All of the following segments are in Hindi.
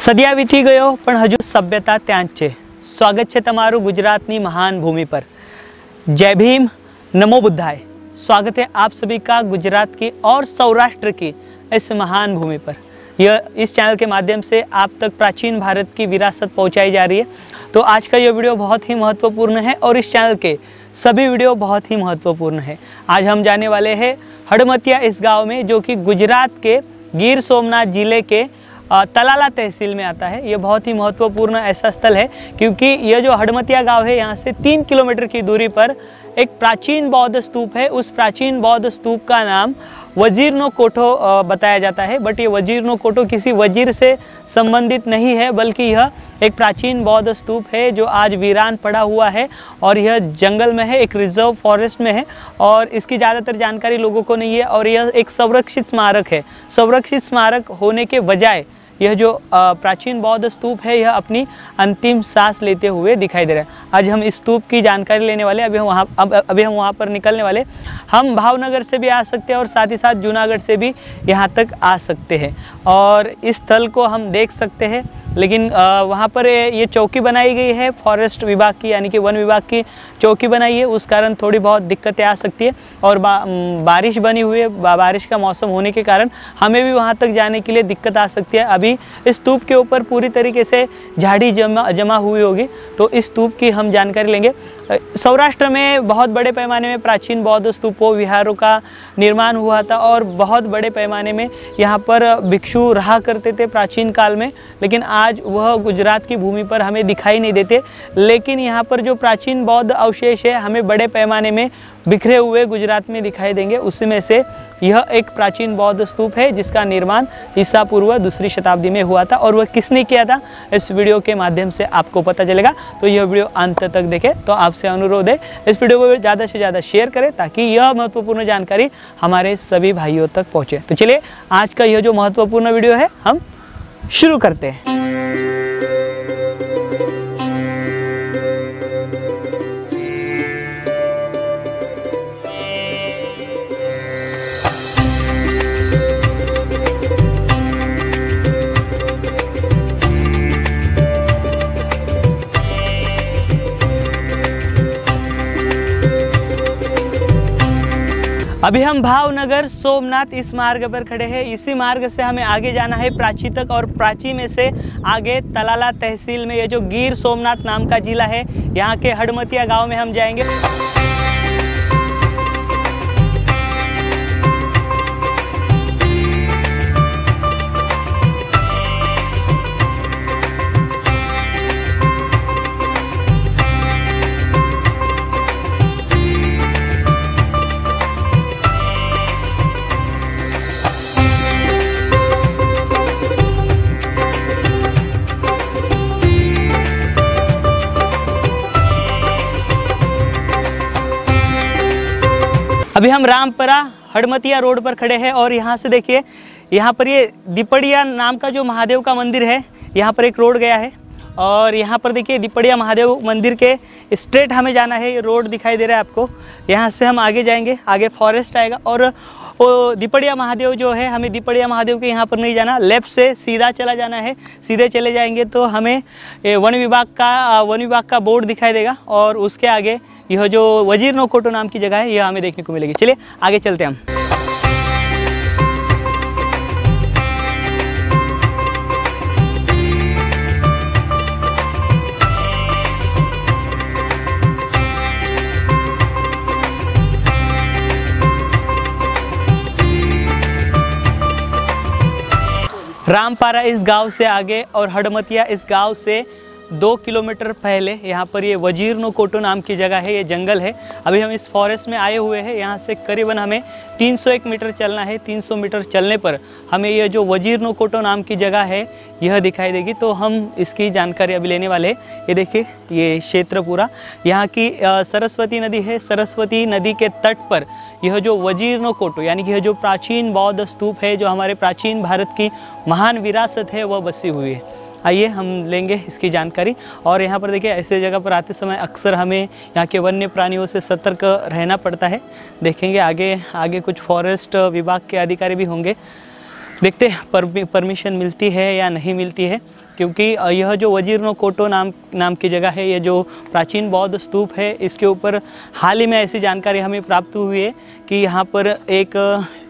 સદિયા વીતી ગયો પણ હજુ સભ્યતા ત્યાં જ છે। સ્વાગત છે તમારું ગુજરાતની महान भूमि पर। जय भीम, नमो बुद्धाय। स्वागत है आप सभी का गुजरात की और सौराष्ट्र की इस महान भूमि पर। इस चैनल के माध्यम से आप तक प्राचीन भारत की विरासत पहुंचाई जा रही है। तो आज का ये वीडियो बहुत ही महत्वपूर्ण है और इस चैनल के सभी वीडियो बहुत ही महत्वपूर्ण है। आज हम जाने वाले हैं हड़मतिया इस गाँव में, जो कि गुजरात के गिर सोमनाथ जिले के तलाला तहसील में आता है। ये बहुत ही महत्वपूर्ण ऐसा स्थल है क्योंकि यह जो हड़मतिया गांव है, यहाँ से 3 किलोमीटर की दूरी पर एक प्राचीन बौद्ध स्तूप है। उस प्राचीन बौद्ध स्तूप का नाम वजीरनो कोठो बताया जाता है। बट ये वजीरनो कोठो किसी वजीर से संबंधित नहीं है, बल्कि यह एक प्राचीन बौद्ध स्तूप है जो आज वीरान पड़ा हुआ है और यह जंगल में है, एक रिजर्व फॉरेस्ट में है और इसकी ज़्यादातर जानकारी लोगों को नहीं है। और यह एक संरक्षित स्मारक है। संरक्षित स्मारक होने के बजाय यह जो प्राचीन बौद्ध स्तूप है, यह अपनी अंतिम सांस लेते हुए दिखाई दे रहा है। आज हम इस स्तूप की जानकारी लेने वाले। अभी हम वहाँ पर निकलने वाले। हम भावनगर से भी आ सकते हैं और साथ ही साथ जूनागढ़ से भी यहाँ तक आ सकते हैं और इस स्थल को हम देख सकते हैं। लेकिन वहाँ पर ये चौकी बनाई गई है फॉरेस्ट विभाग की, यानी कि वन विभाग की चौकी बनाई है। उस कारण थोड़ी बहुत दिक्कतें आ सकती है और बारिश बनी हुई है। बारिश का मौसम होने के कारण हमें भी वहाँ तक जाने के लिए दिक्कत आ सकती है। अभी इस स्तूप के ऊपर पूरी तरीके से झाड़ी जमा हुई होगी, तो इस स्तूप की हम जानकारी लेंगे। सौराष्ट्र में बहुत बड़े पैमाने में प्राचीन बौद्ध स्तूपों विहारों का निर्माण हुआ था और बहुत बड़े पैमाने में यहाँ पर भिक्षु रहा करते थे प्राचीन काल में। लेकिन आज वह गुजरात की भूमि पर हमें दिखाई नहीं देते। लेकिन यहाँ पर जो प्राचीन बौद्ध अवशेष है, हमें बड़े पैमाने में बिखरे हुए गुजरात में दिखाई देंगे। उसमें से यह एक प्राचीन बौद्ध स्तूप है जिसका निर्माण ईसा पूर्व 2री शताब्दी में हुआ था और वह किसने किया था, इस वीडियो के माध्यम से आपको पता चलेगा। तो यह वीडियो अंत तक देखें। तो आपसे अनुरोध है इस वीडियो को ज़्यादा से ज़्यादा शेयर करें ताकि यह महत्वपूर्ण जानकारी हमारे सभी भाइयों तक पहुँचे। तो चलिए आज का यह जो महत्वपूर्ण वीडियो है हम शुरू करते हैं। अभी हम भावनगर सोमनाथ इस मार्ग पर खड़े हैं। इसी मार्ग से हमें आगे जाना है प्राची तक और प्राची में से आगे तलाला तहसील में ये जो गिर सोमनाथ नाम का जिला है, यहाँ के हड़मतिया गांव में हम जाएंगे। अभी हम रामपरा हड़मतिया रोड पर खड़े हैं और यहाँ से देखिए, यहाँ पर ये दीपड़िया नाम का जो महादेव का मंदिर है, यहाँ पर एक रोड गया है और यहाँ पर देखिए दीपड़िया महादेव मंदिर के स्ट्रेट हमें जाना है। ये रोड दिखाई दे रहा है आपको। यहाँ से हम आगे जाएंगे, आगे फॉरेस्ट आएगा और वो दीपड़िया महादेव जो है, हमें दीपड़िया महादेव के यहाँ पर नहीं जाना, लेफ़्ट से सीधा चला जाना है। सीधे चले जाएंगे तो हमें वन विभाग का बोर्ड दिखाई देगा और उसके आगे यह जो वजीरनो कोठो नाम की जगह है, यह हमें देखने को मिलेगी। चलिए आगे चलते हैं हम। रामपारा इस गांव से आगे और हड़मतिया इस गांव से 2 किलोमीटर पहले यहाँ पर ये वजीरनो कोठो नाम की जगह है। ये जंगल है। अभी हम इस फॉरेस्ट में आए हुए हैं। यहाँ से करीबन हमें 301 मीटर चलना है। 300 मीटर चलने पर हमें ये जो वजीरनो कोठो नाम की जगह है, यह दिखाई देगी। तो हम इसकी जानकारी अभी लेने वाले हैं। ये देखिए, ये क्षेत्र पूरा यहाँ की सरस्वती नदी है। सरस्वती नदी के तट पर यह जो वजीरनो कोठो यानी कि यह जो प्राचीन बौद्ध स्तूप है, जो हमारे प्राचीन भारत की महान विरासत है, वह बसी हुई है। आइए हम लेंगे इसकी जानकारी। और यहाँ पर देखिए, ऐसे जगह पर आते समय अक्सर हमें यहाँ के वन्य प्राणियों से सतर्क रहना पड़ता है। देखेंगे आगे कुछ फॉरेस्ट विभाग के अधिकारी भी होंगे। देखते हैं परमिशन मिलती है या नहीं मिलती है, क्योंकि यह जो वजीरनो कोटो नाम की जगह है, ये जो प्राचीन बौद्ध स्तूप है, इसके ऊपर हाल ही में ऐसी जानकारी हमें प्राप्त हुई है कि यहाँ पर एक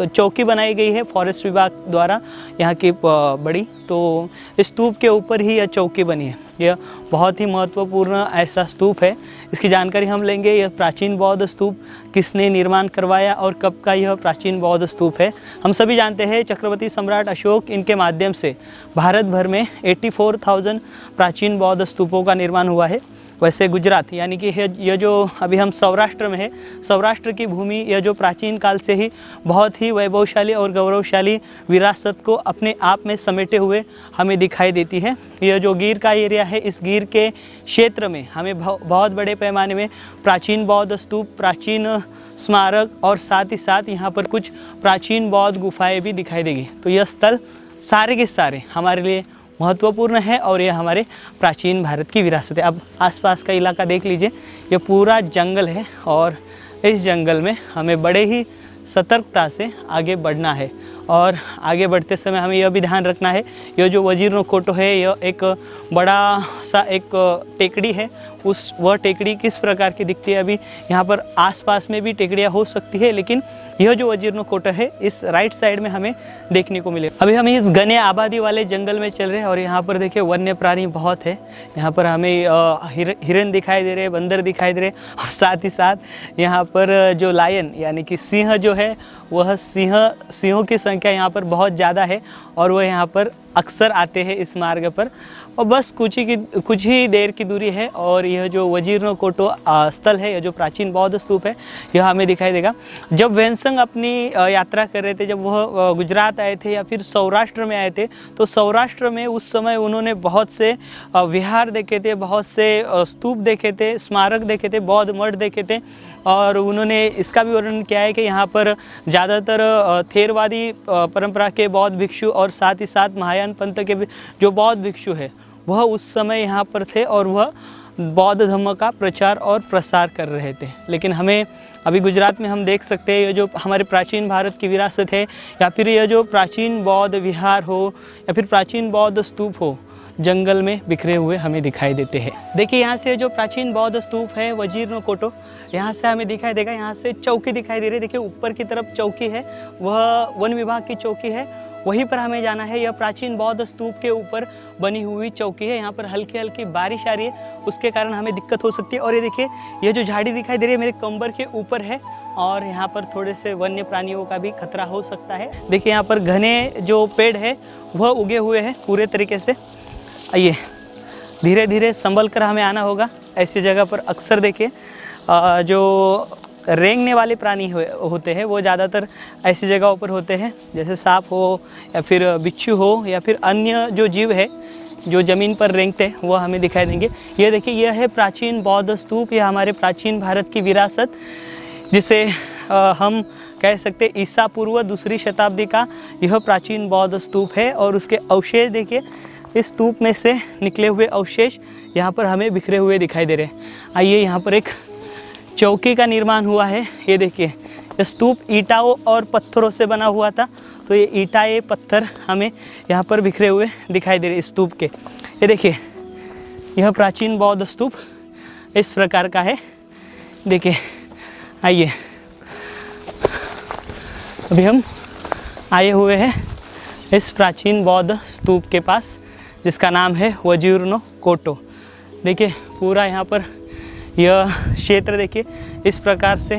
चौकी बनाई गई है फॉरेस्ट विभाग द्वारा, यहाँ की बड़ी, तो स्तूप के ऊपर ही यह चौकी बनी है। यह बहुत ही महत्वपूर्ण ऐसा स्तूप है, इसकी जानकारी हम लेंगे। यह प्राचीन बौद्ध स्तूप किसने निर्माण करवाया और कब का यह प्राचीन बौद्ध स्तूप है। हम सभी जानते हैं चक्रवर्ती सम्राट अशोक, इनके माध्यम से भारत भर में 84,000 प्राचीन बौद्ध स्तूपों का निर्माण हुआ है। वैसे गुजरात यानी कि यह जो अभी हम सौराष्ट्र में है, सौराष्ट्र की भूमि यह जो प्राचीन काल से ही बहुत ही वैभवशाली और गौरवशाली विरासत को अपने आप में समेटे हुए हमें दिखाई देती है। यह जो गिर का एरिया है, इस गिर के क्षेत्र में हमें बहुत बड़े पैमाने में प्राचीन बौद्ध स्तूप, प्राचीन स्मारक और साथ ही साथ यहाँ पर कुछ प्राचीन बौद्ध गुफाएँ भी दिखाई देगी। तो यह स्थल सारे के सारे हमारे लिए महत्वपूर्ण है और यह हमारे प्राचीन भारत की विरासत है। अब आसपास का इलाका देख लीजिए, यह पूरा जंगल है और इस जंगल में हमें बड़े ही सतर्कता से आगे बढ़ना है और आगे बढ़ते समय हमें यह भी ध्यान रखना है, यह जो वजीरनो कोटो है, यह एक बड़ा सा एक टेकड़ी है। वह टेकड़ी किस प्रकार की दिखती है, अभी यहाँ पर आसपास में भी टेकड़ियाँ हो सकती है, लेकिन यह जो वजीरनो कोटो है इस राइट साइड में हमें देखने को मिले। अभी हम इस घने आबादी वाले जंगल में चल रहे हैं और यहाँ पर देखिए वन्य प्राणी बहुत है। यहाँ पर हमें हिरन दिखाई दे रहे हैं, बंदर दिखाई दे रहे हैं और साथ ही साथ यहाँ पर जो लायन यानी कि सिंह जो है, वह सिंहों की संख्या यहाँ पर बहुत ज़्यादा है और वह यहाँ पर अक्सर आते हैं इस मार्ग पर। और बस कुछ ही देर की दूरी है और यह जो वजीरनो कोटो स्थल है, यह जो प्राचीन बौद्ध स्तूप है, यह हमें दिखाई देगा। जब वेनसंग अपनी यात्रा कर रहे थे, जब वह गुजरात आए थे या फिर सौराष्ट्र में आए थे, तो सौराष्ट्र में उस समय उन्होंने बहुत से विहार देखे थे, बहुत से स्तूप देखे थे, स्मारक देखे थे, बौद्ध मठ देखे थे और उन्होंने इसका भी वर्णन किया है कि यहाँ पर ज़्यादातर थेरवादी परंपरा के बौद्ध भिक्षु और साथ ही साथ महायान पंथ के जो बौद्ध भिक्षु है, वह उस समय यहाँ पर थे और वह बौद्ध धर्म का प्रचार और प्रसार कर रहे थे। लेकिन हमें अभी गुजरात में हम देख सकते हैं, ये जो हमारे प्राचीन भारत की विरासत है या फिर यह जो प्राचीन बौद्ध विहार हो या फिर प्राचीन बौद्ध स्तूप हो, जंगल में बिखरे हुए हमें दिखाई देते हैं। देखिए यहाँ से जो प्राचीन बौद्ध स्तूप है वजीरनो कोटो, यहाँ से हमें दिखाई देगा, यहाँ से चौकी दिखाई दे रही है। देखिए ऊपर की तरफ चौकी है, वह वन विभाग की चौकी है, वहीं पर हमें जाना है। यह प्राचीन बौद्ध स्तूप के ऊपर बनी हुई चौकी है। यहाँ पर हल्की हल्की बारिश आ रही है, उसके कारण हमें दिक्कत हो सकती है। और ये देखिए, यह जो झाड़ी दिखाई दे रही है मेरे कमर के ऊपर है और यहाँ पर थोड़े से वन्य प्राणियों का भी खतरा हो सकता है। देखिए यहाँ पर घने जो पेड़ है वह उगे हुए हैं पूरे तरीके से। आइए धीरे धीरे संभल कर हमें आना होगा। ऐसी जगह पर अक्सर देखिए जो रेंगने वाले प्राणी होते हैं वो ज़्यादातर ऐसी जगहों पर होते हैं, जैसे सांप हो या फिर बिच्छू हो या फिर अन्य जो जीव है जो ज़मीन पर रेंगते हैं, वो हमें दिखाई देंगे। ये देखिए, यह है प्राचीन बौद्ध स्तूप, यह हमारे प्राचीन भारत की विरासत, जिसे हम कह सकते ईसा पूर्व 2री शताब्दी का यह प्राचीन बौद्ध स्तूप है। और उसके अवशेष देखिए, इस स्तूप में से निकले हुए अवशेष यहाँ पर हमें बिखरे हुए दिखाई दे रहे हैं। आइए, यहाँ पर एक चौकी का निर्माण हुआ है। ये देखिए, यह स्तूप ईंटों और पत्थरों से बना हुआ था, तो ये ईंटें पत्थर हमें यहाँ पर बिखरे हुए दिखाई दे रहे स्तूप के। ये देखिए, यह प्राचीन बौद्ध स्तूप इस प्रकार का है। देखिए, आइए अभी हम आए हुए हैं इस प्राचीन बौद्ध स्तूप के पास, जिसका नाम है वजीरनो कोटो। देखिए पूरा यहाँ पर यह क्षेत्र देखिए इस प्रकार से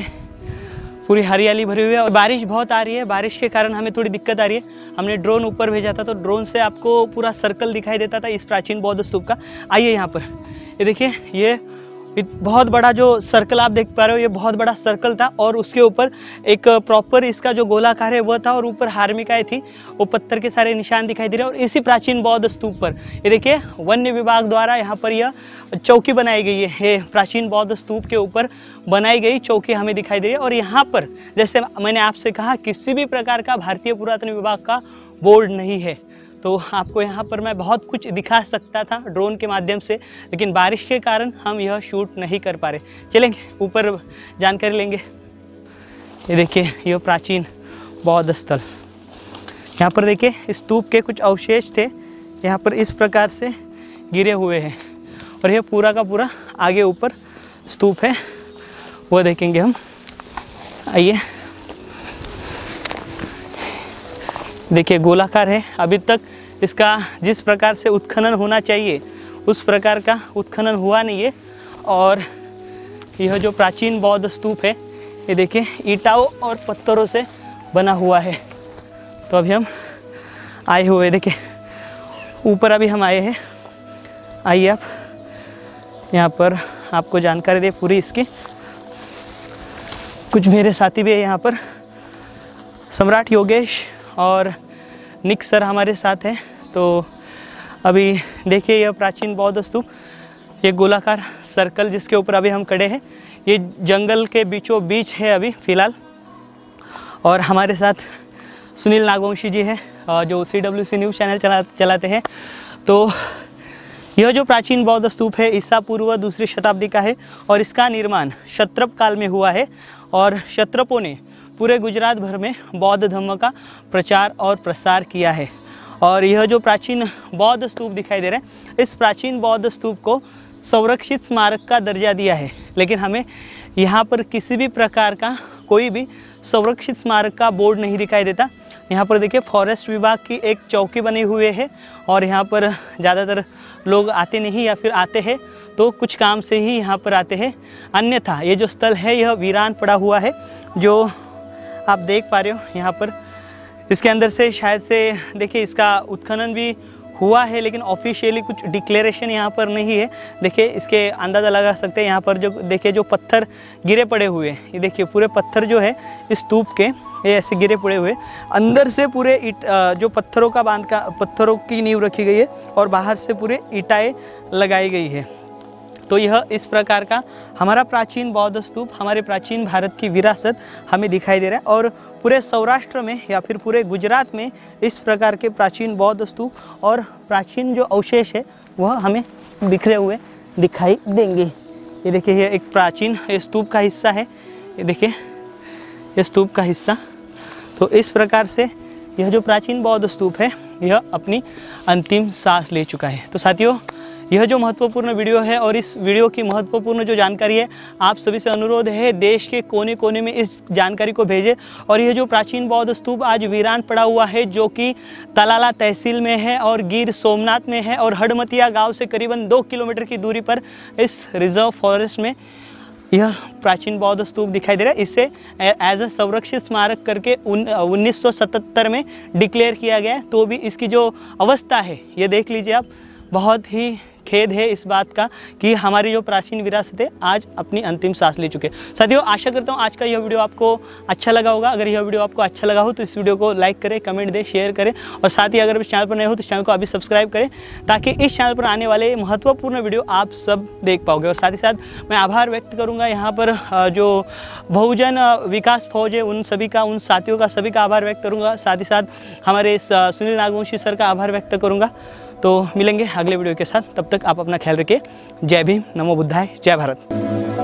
पूरी हरियाली भरी हुई है और बारिश बहुत आ रही है। बारिश के कारण हमें थोड़ी दिक्कत आ रही है। हमने ड्रोन ऊपर भेजा था, तो ड्रोन से आपको पूरा सर्कल दिखाई देता था इस प्राचीन बौद्ध स्तूप का। आइए यहाँ पर, ये देखिए, ये बहुत बड़ा जो सर्कल आप देख पा रहे हो, ये बहुत बड़ा सर्कल था और उसके ऊपर एक प्रॉपर इसका जो गोलाकार है वह था और ऊपर हार्मिकाएँ थी, वो पत्थर के सारे निशान दिखाई दे रहे हैं। और इसी प्राचीन बौद्ध स्तूप पर ये देखिए वन्य विभाग द्वारा यहाँ पर यह चौकी बनाई गई है। प्राचीन बौद्ध स्तूप के ऊपर बनाई गई चौकी हमें दिखाई दे रही है। और यहाँ पर जैसे मैंने आपसे कहा, किसी भी प्रकार का भारतीय पुरातन विभाग का बोर्ड नहीं है, तो आपको यहाँ पर मैं बहुत कुछ दिखा सकता था ड्रोन के माध्यम से, लेकिन बारिश के कारण हम यह शूट नहीं कर पा रहे। चलेंगे ऊपर जानकारी लेंगे। ये देखिए, यह प्राचीन बौद्ध स्थल, यहाँ पर देखिए स्तूप के कुछ अवशेष थे, यहाँ पर इस प्रकार से गिरे हुए हैं और यह पूरा का पूरा आगे ऊपर स्तूप है, वो देखेंगे हम। आइए, देखिए गोलाकार है। अभी तक इसका जिस प्रकार से उत्खनन होना चाहिए उस प्रकार का उत्खनन हुआ नहीं है। और यह जो प्राचीन बौद्ध स्तूप है ये देखिए ईंटों और पत्थरों से बना हुआ है। तो अभी हम आए हुए, देखिए ऊपर अभी हम आए हैं। आइए आप, यहाँ पर आपको जानकारी दे पूरी इसकी। कुछ मेरे साथी भी है यहाँ पर, सम्राट योगेश और निक सर हमारे साथ हैं। तो अभी देखिए यह प्राचीन बौद्ध स्तूप, ये गोलाकार सर्कल जिसके ऊपर अभी हम खड़े हैं, ये जंगल के बीचों बीच है अभी फ़िलहाल। और हमारे साथ सुनील नागवंशी जी हैं जो CWC न्यूज़ चैनल चलाते हैं। तो यह जो प्राचीन बौद्ध स्तूप है ईसा पूर्व 2री शताब्दी का है और इसका निर्माण क्षत्रप काल में हुआ है। और क्षत्रपों ने पूरे गुजरात भर में बौद्ध धर्म का प्रचार और प्रसार किया है। और यह जो प्राचीन बौद्ध स्तूप दिखाई दे रहा है, इस प्राचीन बौद्ध स्तूप को संरक्षित स्मारक का दर्जा दिया है, लेकिन हमें यहाँ पर किसी भी प्रकार का कोई भी संरक्षित स्मारक का बोर्ड नहीं दिखाई देता। यहाँ पर देखिए फॉरेस्ट विभाग की एक चौकी बनी हुई है और यहाँ पर ज़्यादातर लोग आते नहीं, या फिर आते हैं तो कुछ काम से ही यहाँ पर आते हैं। अन्यथा ये जो स्थल है यह वीरान पड़ा हुआ है, जो आप देख पा रहे हो यहाँ पर। इसके अंदर से शायद से देखिए इसका उत्खनन भी हुआ है, लेकिन ऑफिशियली कुछ डिक्लेरेशन यहाँ पर नहीं है। देखिए इसके अंदाज़ा लगा सकते हैं, यहाँ पर जो देखिए जो पत्थर गिरे पड़े हुए हैं, ये देखिए पूरे पत्थर जो है इस स्तूप के ये ऐसे गिरे पड़े हुए, अंदर से पूरे ईट जो पत्थरों का पत्थरों की नींव रखी गई है और बाहर से पूरे ईंटें लगाई गई है। तो यह इस प्रकार का हमारा प्राचीन बौद्ध स्तूप, हमारे प्राचीन भारत की विरासत हमें दिखाई दे रहा है। और पूरे सौराष्ट्र में या फिर पूरे गुजरात में इस प्रकार के प्राचीन बौद्ध स्तूप और प्राचीन जो अवशेष है वह हमें बिखरे हुए दिखाई देंगे। ये देखिए ये एक प्राचीन स्तूप का हिस्सा है, ये देखिए ये स्तूप का हिस्सा। तो इस प्रकार से यह जो प्राचीन बौद्ध स्तूप है यह अपनी अंतिम सांस ले चुका है। तो साथियों, यह जो महत्वपूर्ण वीडियो है और इस वीडियो की महत्वपूर्ण जो जानकारी है, आप सभी से अनुरोध है देश के कोने कोने में इस जानकारी को भेजें। और यह जो प्राचीन बौद्ध स्तूप आज वीरान पड़ा हुआ है, जो कि तलाला तहसील में है और गिर सोमनाथ में है और हडमतिया गांव से करीबन 2 किलोमीटर की दूरी पर इस रिजर्व फॉरेस्ट में यह प्राचीन बौद्ध स्तूप दिखाई दे रहा है। इसे एज अ संरक्षित स्मारक करके 1977 में डिक्लेयर किया गया है। तो भी इसकी जो अवस्था है ये देख लीजिए आप, बहुत ही खेद है इस बात का कि हमारी जो प्राचीन विरासत है आज अपनी अंतिम सांस ले चुके। साथियों, आशा करता हूँ आज का यह वीडियो आपको अच्छा लगा होगा। अगर यह वीडियो आपको अच्छा लगा हो तो इस वीडियो को लाइक करें, कमेंट दें, शेयर करें और साथ ही अगर इस चैनल पर नए हो तो इस चैनल को अभी सब्सक्राइब करें, ताकि इस चैनल पर आने वाले महत्वपूर्ण वीडियो आप सब देख पाओगे। और साथ ही साथ मैं आभार व्यक्त करूँगा यहाँ पर जो बहुजन विकास फौज है उन सभी का, उन साथियों का, सभी का आभार व्यक्त करूँगा। साथ ही साथ हमारे सुनील नागवंशी सर का आभार व्यक्त करूँगा। तो मिलेंगे अगले वीडियो के साथ, तब तक आप अपना ख्याल रखिए। जय भीम, नमो बुद्धाय, जय भारत।